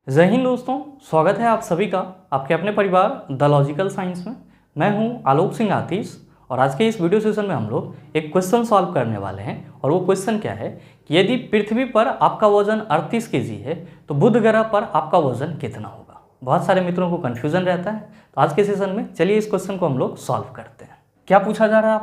जय हिंद दोस्तों, स्वागत है आप सभी का आपके अपने परिवार द लॉजिकल साइंस में। मैं हूं आलोक सिंह आतिश और आज के इस वीडियो सेशन में हम लोग एक क्वेश्चन सॉल्व करने वाले हैं। और वो क्वेश्चन क्या है कि यदि पृथ्वी पर आपका वजन 38 केजी है तो बुध ग्रह पर आपका वजन कितना होगा। बहुत सारे मित्रों को कन्फ्यूजन रहता है, तो आज के सेशन में चलिए इस क्वेश्चन को हम लोग सॉल्व करते हैं। क्या पूछा जा रहा है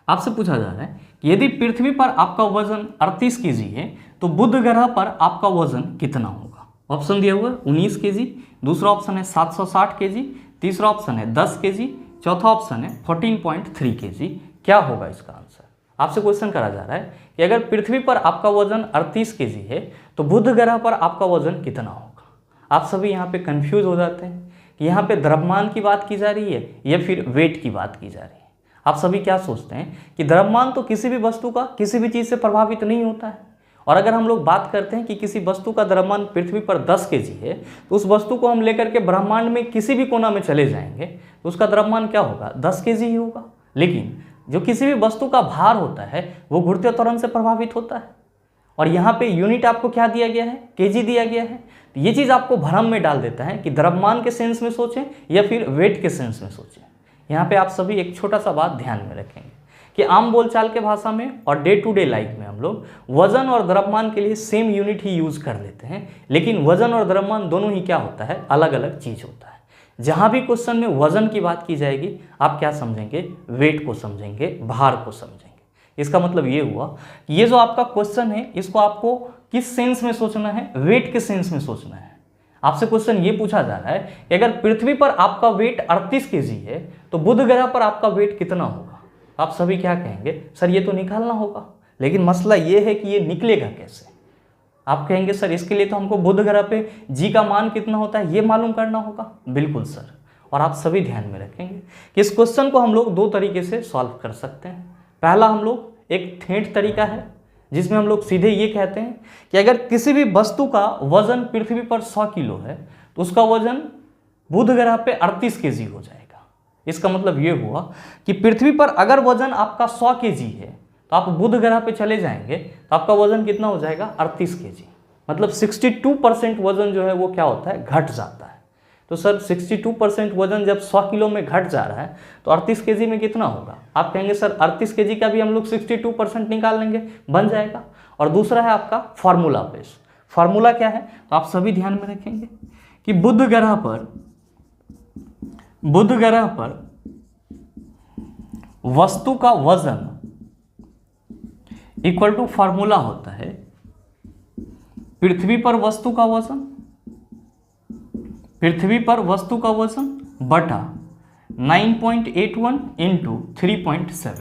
आपसे पूछा जा रहा है कि यदि पृथ्वी पर आपका वजन 38 केजी है तो बुध ग्रह पर आपका वजन कितना होगा। ऑप्शन दिया हुआ है 19 केजी, दूसरा ऑप्शन है 760 केजी, तीसरा ऑप्शन है 10 केजी, चौथा ऑप्शन है 14.3 केजी। क्या होगा इसका आंसर। आपसे क्वेश्चन करा जा रहा है कि अगर पृथ्वी पर आपका वजन 38 केजी है तो बुध ग्रह पर आपका वजन कितना होगा। आप सभी यहाँ पे कंफ्यूज हो जाते हैं कि यहाँ पे द्रव्यमान की बात की जा रही है या फिर वेट की बात की जा रही है। आप सभी क्या सोचते हैं कि द्रव्यमान तो किसी भी वस्तु का किसी भी चीज़ से प्रभावित नहीं होता है, और अगर हम लोग बात करते हैं कि किसी वस्तु का द्रव्यमान पृथ्वी पर 10 केजी है तो उस वस्तु को हम लेकर के ब्रह्मांड में किसी भी कोना में चले जाएंगे तो उसका द्रव्यमान क्या होगा, 10 केजी ही होगा। लेकिन जो किसी भी वस्तु का भार होता है वो घूर्णन त्वरण से प्रभावित होता है, और यहाँ पे यूनिट आपको क्या दिया गया है, केजी दिया गया है। तो ये चीज़ आपको भ्रम में डाल देता है कि द्रव्यमान के सेंस में सोचें या फिर वेट के सेंस में सोचें। यहाँ पे आप सभी एक छोटा सा बात ध्यान में रखेंगे कि आम बोलचाल के भाषा में और डे टू डे लाइफ में हम लोग वजन और द्रव्यमान के लिए सेम यूनिट ही यूज कर लेते हैं, लेकिन वजन और द्रव्यमान दोनों ही क्या होता है, अलग अलग चीज होता है। जहां भी क्वेश्चन में वजन की बात की जाएगी आप क्या समझेंगे, वेट को समझेंगे, भार को समझेंगे। इसका मतलब ये हुआ कि ये जो आपका क्वेश्चन है इसको आपको किस सेंस में सोचना है, वेट के सेंस में सोचना है। आपसे क्वेश्चन ये पूछा जा रहा है कि अगर पृथ्वी पर आपका वेट 38 केजी है तो बुध ग्रह पर आपका वेट कितना होगा। आप सभी क्या कहेंगे, सर ये तो निकालना होगा, लेकिन मसला ये है कि ये निकलेगा कैसे। आप कहेंगे सर इसके लिए तो हमको बुध ग्रह पे जी का मान कितना होता है ये मालूम करना होगा। बिल्कुल सर, और आप सभी ध्यान में रखेंगे कि इस क्वेश्चन को हम लोग दो तरीके से सॉल्व कर सकते हैं। पहला हम लोग एक ठेठ तरीका है जिसमें हम लोग सीधे ये कहते हैं कि अगर किसी भी वस्तु का वजन पृथ्वी पर 100 किलो है तो उसका वजन बुध ग्रह पे 38 केजी हो जाएगा। इसका मतलब ये हुआ कि पृथ्वी पर अगर वजन आपका 100 केजी है तो आप बुध ग्रह पे चले जाएंगे तो आपका वजन कितना हो जाएगा, 38 केजी। मतलब 62% वजन जो है वो क्या होता है, घट जाता है। तो सर 62% वजन जब 100 किलो में घट जा रहा है तो 38 केजी में कितना होगा। आप कहेंगे सर 38 केजी का भी हम लोग 62% निकाल लेंगे, बन जाएगा। और दूसरा है आपका फार्मूला बेस। फार्मूला क्या है तो आप सभी ध्यान में रखेंगे कि बुध ग्रह पर वस्तु का वजन इक्वल टू फार्मूला होता है पृथ्वी पर वस्तु का वजन बटा 9.81 इंटू 3.7।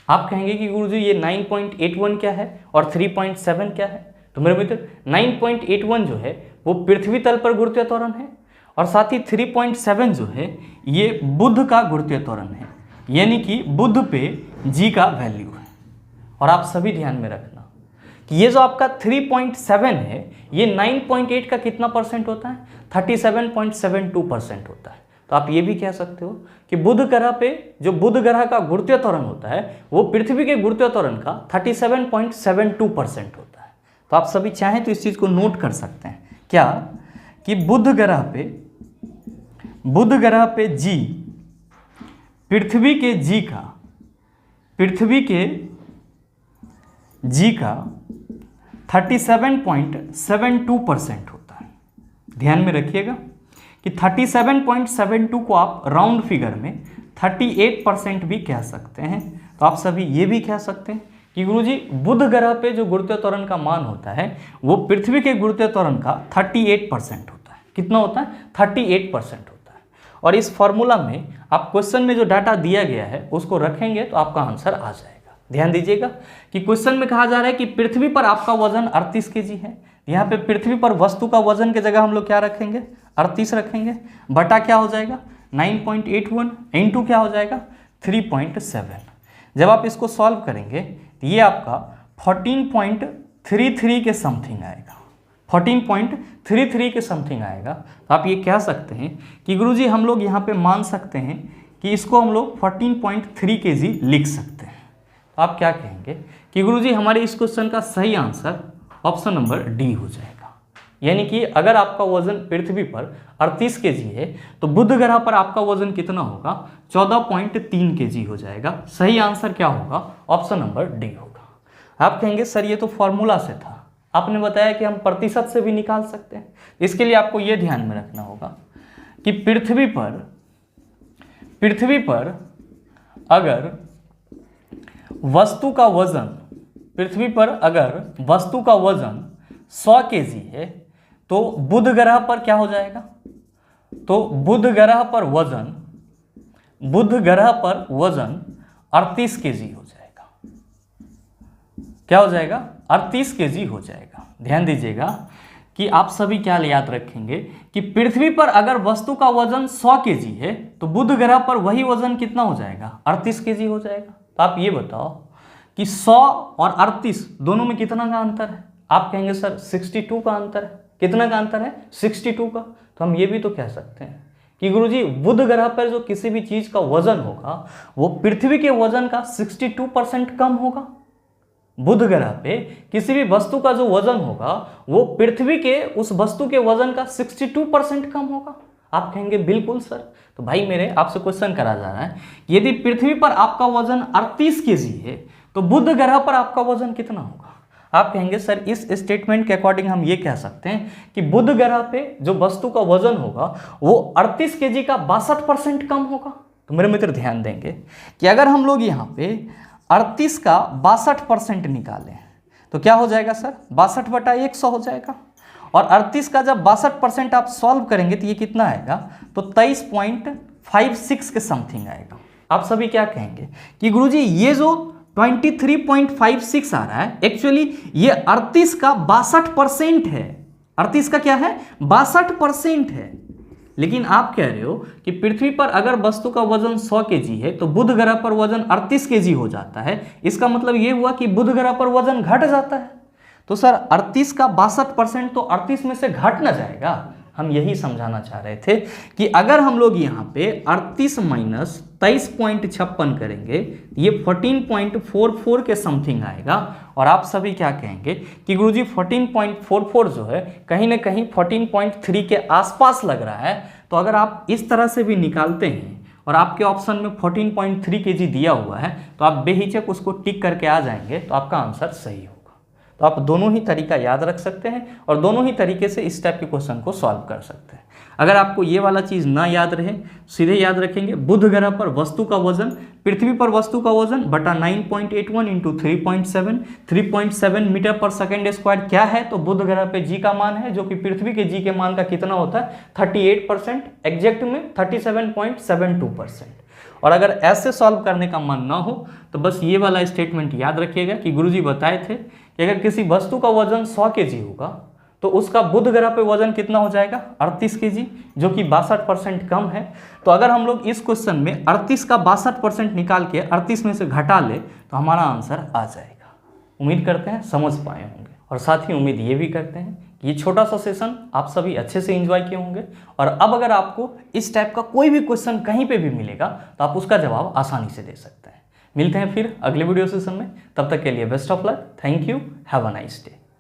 आप कहेंगे कि गुरुजी ये 9.81 क्या है और 3.7 क्या है। तो मेरे मित्र 9.81 जो है वो पृथ्वी तल पर गुरुत्वीय त्वरण है, और साथ ही 3.7 जो है ये बुध का गुरुत्वीय त्वरण है, यानी कि बुध पे जी का वैल्यू है। और आप सभी ध्यान में रखना कि ये जो आपका 3.7 है ये 9.8 का कितना परसेंट होता है, 37.72% होता है। तो आप ये भी कह सकते हो कि बुध ग्रह पे जो बुध ग्रह का गुरुत्वीय त्वरण होता है वो पृथ्वी के गुरुत्वीय त्वरण का 37.72% होता है। तो आप सभी चाहें तो इस चीज को नोट कर सकते हैं क्या कि बुध ग्रह पे जी पृथ्वी के जी का 37.72% होता है। ध्यान में रखिएगा कि 37.72 को आप राउंड फिगर में 38% भी कह सकते हैं। तो आप सभी ये भी कह सकते हैं कि गुरुजी बुध ग्रह पे जो गुरुत्वीय त्वरण का मान होता है वो पृथ्वी के गुरुत्वीय त्वरण का 38% होता है। कितना होता है, 38% होता है। और इस फॉर्मूला में आप क्वेश्चन में जो डाटा दिया गया है उसको रखेंगे तो आपका आंसर आ जाएगा। ध्यान दीजिएगा कि क्वेश्चन में कहा जा रहा है कि पृथ्वी पर आपका वजन 38 केजी है। यहाँ पे पृथ्वी पर वस्तु का वजन के जगह हम लोग क्या रखेंगे, 38 रखेंगे, बटा क्या हो जाएगा 9.81 इंटू क्या हो जाएगा 3.7। जब आप इसको सॉल्व करेंगे तो ये आपका 14.33 के समथिंग आएगा, 14.33 के समथिंग आएगा। तो आप ये कह सकते हैं कि गुरुजी हम लोग यहाँ पे मान सकते हैं कि इसको हम लोग 14.3 केजी लिख सकते हैं। तो आप क्या कहेंगे कि गुरुजी हमारे इस क्वेश्चन का सही आंसर ऑप्शन नंबर डी हो जाएगा। यानी कि अगर आपका वजन पृथ्वी पर 38 केजी है तो बुध ग्रह पर आपका वजन कितना होगा, 14.3 केजी हो जाएगा। सही आंसर क्या होगा, ऑप्शन नंबर डी होगा। आप कहेंगे सर ये तो फॉर्मूला से था, आपने बताया कि हम प्रतिशत से भी निकाल सकते हैं। इसके लिए आपको यह ध्यान में रखना होगा कि पृथ्वी पर अगर वस्तु का वजन 100 केजी है तो बुध ग्रह पर क्या हो जाएगा, तो बुध ग्रह पर वजन 38 केजी हो जाएगा। क्या हो जाएगा, 38 केजी हो जाएगा। ध्यान दीजिएगा कि आप सभी क्या याद रखेंगे कि पृथ्वी पर अगर वस्तु का वजन 100 केजी है तो बुध ग्रह पर वही वजन कितना हो जाएगा, 38 केजी हो जाएगा। तो आप ये बताओ कि 100 और 38 दोनों में कितना का अंतर है। आप कहेंगे सर 62 का अंतर है। कितना का अंतर है, 62 का। तो हम ये भी तो कह सकते हैं कि गुरुजी बुध ग्रह पर जो किसी भी चीज का वजन होगा वो पृथ्वी के वजन का 62% कम होगा। बुध ग्रह पे किसी भी वस्तु का जो वजन होगा वो पृथ्वी के उस वस्तु के वजन का 62% कम होगा। आप कहेंगे बिल्कुल सर। तो भाई मेरे आपसे क्वेश्चन करा जा रहा है, यदि पृथ्वी पर आपका वजन 38 केजी है तो बुध ग्रह पर आपका वजन कितना होगा। आप कहेंगे सर इस स्टेटमेंट के अकॉर्डिंग हम ये कह सकते हैं कि बुध ग्रह पे जो वस्तु का वजन होगा वो 38 केजी का 62% कम होगा। तो मेरे मित्र ध्यान देंगे कि अगर हम लोग यहाँ पे 38 का 62% निकालें तो क्या हो जाएगा सर, 62/100 हो जाएगा। और 38 का जब 62% आप सॉल्व करेंगे तो ये कितना आएगा, तो 23.56 के समथिंग आएगा। आप सभी क्या कहेंगे कि गुरुजी ये जो 23.56 आ रहा है एक्चुअली ये 38 का 62% है। 38 का क्या है, 62% है। लेकिन आप कह रहे हो कि पृथ्वी पर अगर वस्तु का वजन 100 केजी है तो बुध ग्रह पर वजन 38 केजी हो जाता है। इसका मतलब ये हुआ कि बुध ग्रह पर वजन घट जाता है। तो सर 38 का 62% तो 38 में से घट ना जाएगा। हम यही समझाना चाह रहे थे कि अगर हम लोग यहाँ पे 38 माइनस 23.56 करेंगे ये 14.44 के समथिंग आएगा। और आप सभी क्या कहेंगे कि गुरुजी 14.44 जो है कहीं ना कहीं 14.3 के आसपास लग रहा है। तो अगर आप इस तरह से भी निकालते हैं और आपके ऑप्शन में 14.3 केजी दिया हुआ है तो आप बेहिचक उसको टिक करके आ जाएंगे तो आपका आंसर सही होगा। तो आप दोनों ही तरीका याद रख सकते हैं और दोनों ही तरीके से इस टाइप के क्वेश्चन को सॉल्व कर सकते हैं। अगर आपको ये वाला चीज़ ना याद रहे सीधे याद रखेंगे बुध ग्रह पर वस्तु का वजन पृथ्वी पर वस्तु का वजन बटा 9.81 इंटू 3.7 मीटर पर सेकेंड स्क्वायर क्या है, तो बुध ग्रह पे जी का मान है जो कि पृथ्वी के जी के मान का कितना होता है 38%, एग्जैक्ट में 37.72%। और अगर ऐसे सॉल्व करने का मन ना हो तो बस ये वाला स्टेटमेंट याद रखिएगा कि गुरुजी बताए थे कि अगर किसी वस्तु का वजन 100 केजी होगा तो उसका बुध ग्रह पे वजन कितना हो जाएगा 38 केजी जो कि 62% कम है। तो अगर हम लोग इस क्वेश्चन में 38 का 62% निकाल के 38 में से घटा ले तो हमारा आंसर आ जाएगा। उम्मीद करते हैं समझ पाए होंगे और साथ ही उम्मीद ये भी करते हैं कि ये छोटा सा सेशन आप सभी अच्छे से एंजॉय किए होंगे। और अब अगर आपको इस टाइप का कोई भी क्वेश्चन कहीं पे भी मिलेगा तो आप उसका जवाब आसानी से दे सकते हैं। मिलते हैं फिर अगले वीडियो सेशन में, तब तक के लिए best of luck, thank you, have a nice day.